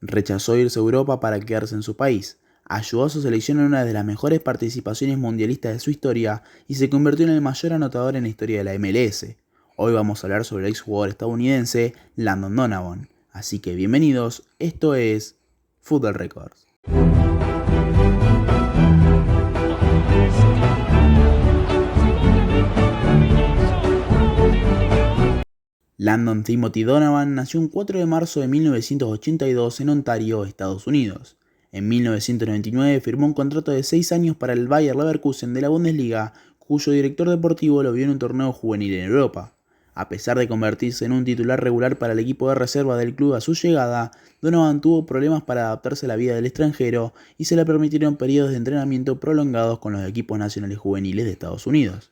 Rechazó irse a Europa para quedarse en su país. Ayudó a su selección en una de las mejores participaciones mundialistas de su historia y se convirtió en el mayor anotador en la historia de la MLS. Hoy vamos a hablar sobre el exjugador estadounidense Landon Donovan. Así que bienvenidos, esto es Football Records. Landon Timothy Donovan nació un 4 de marzo de 1982 en Ontario, Estados Unidos. En 1999 firmó un contrato de 6 años para el Bayer Leverkusen de la Bundesliga, cuyo director deportivo lo vio en un torneo juvenil en Europa. A pesar de convertirse en un titular regular para el equipo de reserva del club a su llegada, Donovan tuvo problemas para adaptarse a la vida del extranjero y se le permitieron periodos de entrenamiento prolongados con los equipos nacionales juveniles de Estados Unidos.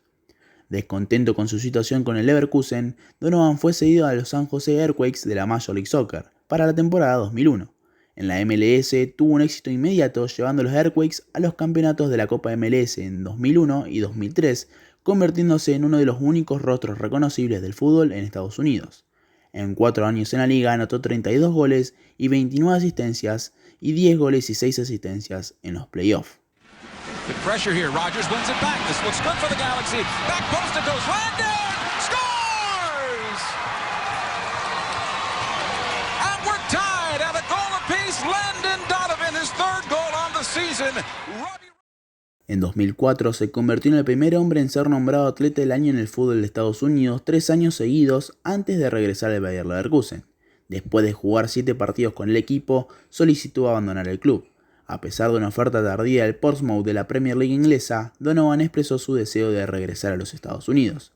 Descontento con su situación con el Leverkusen, Donovan fue cedido a los San Jose Earthquakes de la Major League Soccer para la temporada 2001. En la MLS tuvo un éxito inmediato llevando a los Earthquakes a los campeonatos de la Copa MLS en 2001 y 2003, convirtiéndose en uno de los únicos rostros reconocibles del fútbol en Estados Unidos. En 4 años en la liga anotó 32 goles y 29 asistencias y 10 goles y 6 asistencias en los playoffs. Good pressure here. Rogers wins it back. This looks good for the Galaxy. Back post it goes. Landon scores! And we're tied at a goal apiece. Landon Donovan, his third goal on the season. En 2004 se convirtió en el primer hombre en ser nombrado atleta del año en el fútbol de Estados Unidos 3 años seguidos antes de regresar al Bayer Leverkusen. Después de jugar 7 partidos con el equipo, solicitó abandonar el club. A pesar de una oferta tardía del Portsmouth de la Premier League inglesa, Donovan expresó su deseo de regresar a los Estados Unidos.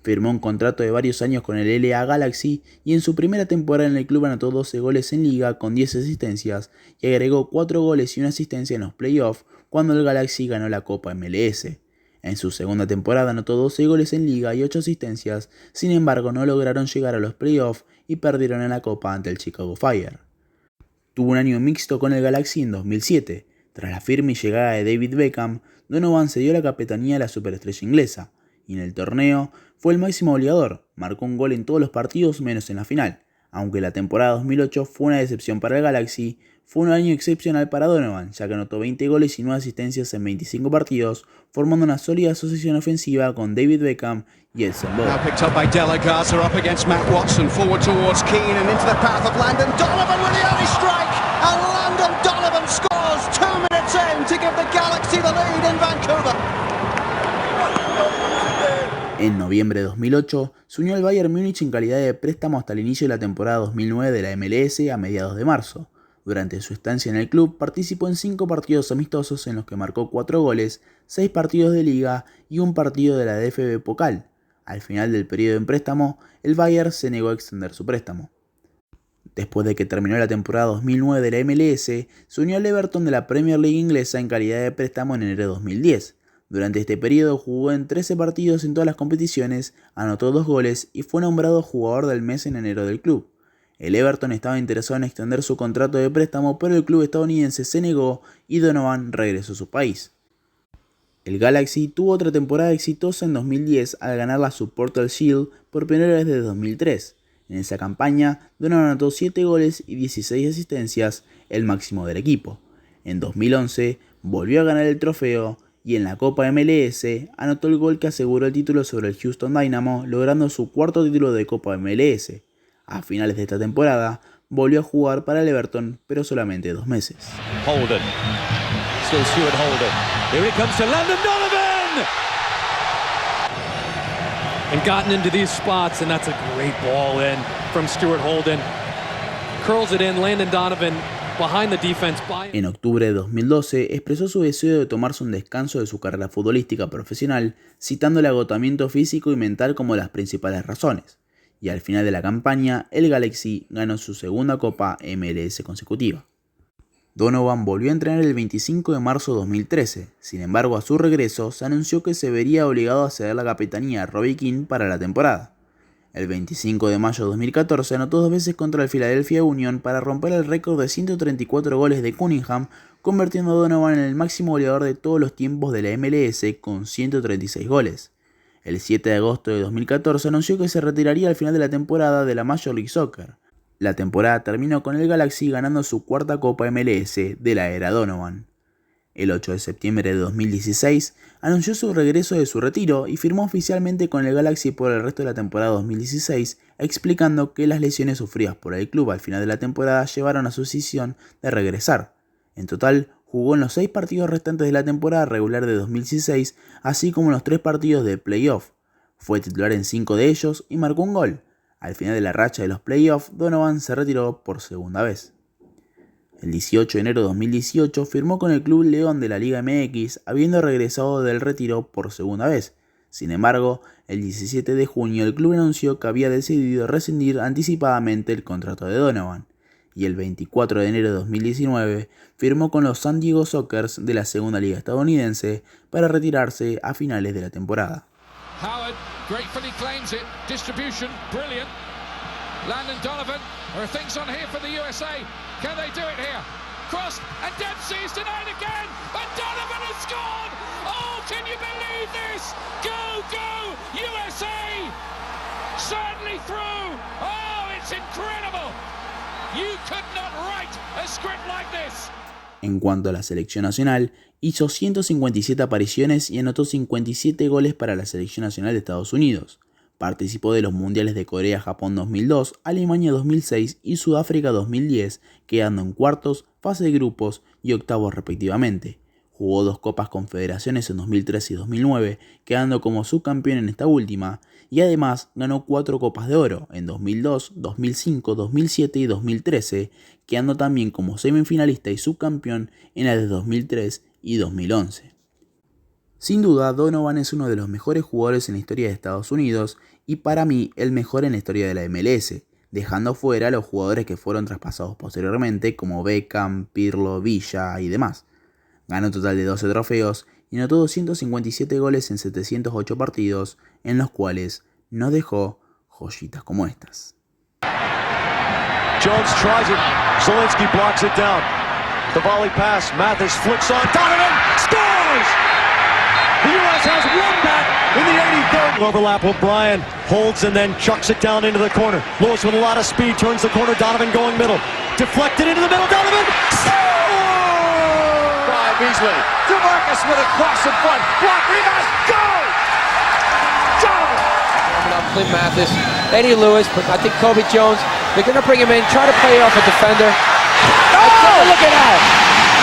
Firmó un contrato de varios años con el LA Galaxy y en su primera temporada en el club anotó 12 goles en liga con 10 asistencias y agregó 4 goles y una asistencia en los playoffs cuando el Galaxy ganó la Copa MLS. En su segunda temporada anotó 12 goles en liga y 8 asistencias, sin embargo no lograron llegar a los playoffs y perdieron en la Copa ante el Chicago Fire. Tuvo un año mixto con el Galaxy en 2007. Tras la firme llegada de David Beckham, Donovan cedió la capitanía a la superestrella inglesa, y en el torneo fue el máximo goleador, marcó un gol en todos los partidos menos en la final. Aunque la temporada 2008 fue una decepción para el Galaxy, fue un año excepcional para Donovan, ya que anotó 20 goles y 9 asistencias en 25 partidos, formando una sólida asociación ofensiva con David Beckham y Edson Bowe. En noviembre de 2008, se unió al Bayern Múnich en calidad de préstamo hasta el inicio de la temporada 2009 de la MLS a mediados de marzo. Durante su estancia en el club participó en 5 partidos amistosos en los que marcó 4 goles, 6 partidos de liga y un partido de la DFB Pokal. Al final del periodo en préstamo, el Bayern se negó a extender su préstamo. Después de que terminó la temporada 2009 de la MLS, se unió al Everton de la Premier League inglesa en calidad de préstamo en enero de 2010. Durante este periodo jugó en 13 partidos en todas las competiciones, anotó 2 goles y fue nombrado jugador del mes en enero del club. El Everton estaba interesado en extender su contrato de préstamo, pero el club estadounidense se negó y Donovan regresó a su país. El Galaxy tuvo otra temporada exitosa en 2010 al ganar la Supporters Shield por primera vez desde 2003. En esa campaña, Donovan anotó 7 goles y 16 asistencias, el máximo del equipo. En 2011 volvió a ganar el trofeo y en la Copa MLS anotó el gol que aseguró el título sobre el Houston Dynamo, logrando su cuarto título de Copa MLS. A finales de esta temporada, volvió a jugar para el Everton, pero solamente 2 meses. Holden. Still Stuart Holden. Here it comes to Landon Donovan! And gotten into these spots, and that's a great ball in from Stuart Holden. Curls it in, Landon Donovan behind the defense. En octubre de 2012 expresó su deseo de tomarse un descanso de su carrera futbolística profesional, citando el agotamiento físico y mental como las principales razones. Y al final de la campaña, el Galaxy ganó su segunda Copa MLS consecutiva. Donovan volvió a entrenar el 25 de marzo de 2013, sin embargo a su regreso se anunció que se vería obligado a ceder la capitanía a Robbie Keane para la temporada. El 25 de mayo de 2014 anotó 2 veces contra el Philadelphia Union para romper el récord de 134 goles de Cunningham, convirtiendo a Donovan en el máximo goleador de todos los tiempos de la MLS con 136 goles. El 7 de agosto de 2014 anunció que se retiraría al final de la temporada de la Major League Soccer. La temporada terminó con el Galaxy ganando su cuarta Copa MLS de la era Donovan. El 8 de septiembre de 2016 anunció su regreso de su retiro y firmó oficialmente con el Galaxy por el resto de la temporada 2016, explicando que las lesiones sufridas por el club al final de la temporada llevaron a su decisión de regresar. En total, jugó en los 6 partidos restantes de la temporada regular de 2016, así como en los 3 partidos de playoff. Fue titular en 5 de ellos y marcó un gol. Al final de la racha de los playoffs, Donovan se retiró por segunda vez. El 18 de enero de 2018 firmó con el Club León de la Liga MX, habiendo regresado del retiro por segunda vez. Sin embargo, el 17 de junio el club anunció que había decidido rescindir anticipadamente el contrato de Donovan, y el 24 de enero de 2019 firmó con los San Diego Sockers de la Segunda Liga estadounidense para retirarse a finales de la temporada. Howard gratefully claims it. Distribution, brilliant. Landon Donovan, there are things on here for the USA. Can they do it here? Cross, and Dempsey is denied again, and Donovan has scored! Oh, can you believe this? Go, go, USA! Certainly through! Oh, it's incredible! You could not write a script like this! En cuanto a la selección nacional, hizo 157 apariciones y anotó 57 goles para la selección nacional de Estados Unidos. Participó de los mundiales de Corea-Japón 2002, Alemania 2006 y Sudáfrica 2010, quedando en cuartos, fase de grupos y octavos respectivamente. Jugó 2 Copas Confederaciones en 2003 y 2009, quedando como subcampeón en esta última, y además ganó 4 Copas de Oro en 2002, 2005, 2007 y 2013, quedando también como semifinalista y subcampeón en las de 2003 y 2011. Sin duda, Donovan es uno de los mejores jugadores en la historia de Estados Unidos y para mí el mejor en la historia de la MLS, dejando fuera a los jugadores que fueron traspasados posteriormente como Beckham, Pirlo, Villa y demás. Ganó un total de 12 trofeos y anotó 257 goles en 708 partidos, en los cuales no dejó joyitas como estas. Jones tries it, Zelensky blocks it down. The volley pass, Mathis flicks on, Donovan scores! The U.S. has won that in the 83rd. Overlap with Bryan, holds and then chucks it down into the corner. Lewis with a lot of speed, turns the corner, Donovan going middle. Deflected into the middle, Donovan scores! By Beasley, DeMarcus with a cross in front, block, rebound, go! Donovan! Clint Mathis, Eddie Lewis, but I think Kobe Jones, they're going to bring him in, try to play off a defender. Oh! Look at that!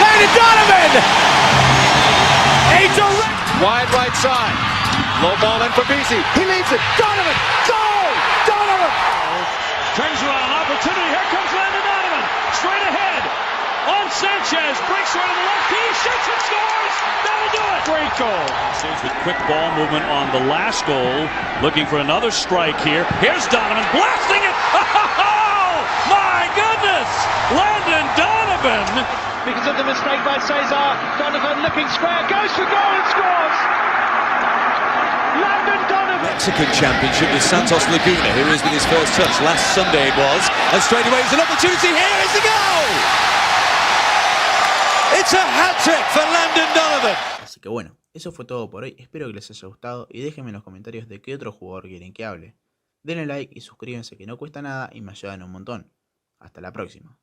Landon Donovan! A direct Wide right side. Low ball in for Beasley. He leaves it. Donovan! Goal! Donovan! Turns around, opportunity. Here comes Landon Donovan. Straight ahead. On Sanchez. Breaks right on the left. He shoots and scores. That'll do it. Great goal. With quick ball movement on the last goal. Looking for another strike here. Here's Donovan blasting it. Oh, my goodness! Landon Donovan. Because of the mistake by Cesar, Donovan looking square, goes for goal and scores! Landon Donovan! Mexican Championship with Santos Laguna, who is with his first touch. Last Sunday it was. And straight away there's an opportunity. Here is the goal! It's a hat-trick for Landon Donovan! Así que bueno, eso fue todo por hoy. Espero que les haya gustado y déjenme en los comentarios de qué otro jugador quieren que hable. Denle like y suscríbanse que no cuesta nada y me ayudan un montón. Hasta la próxima.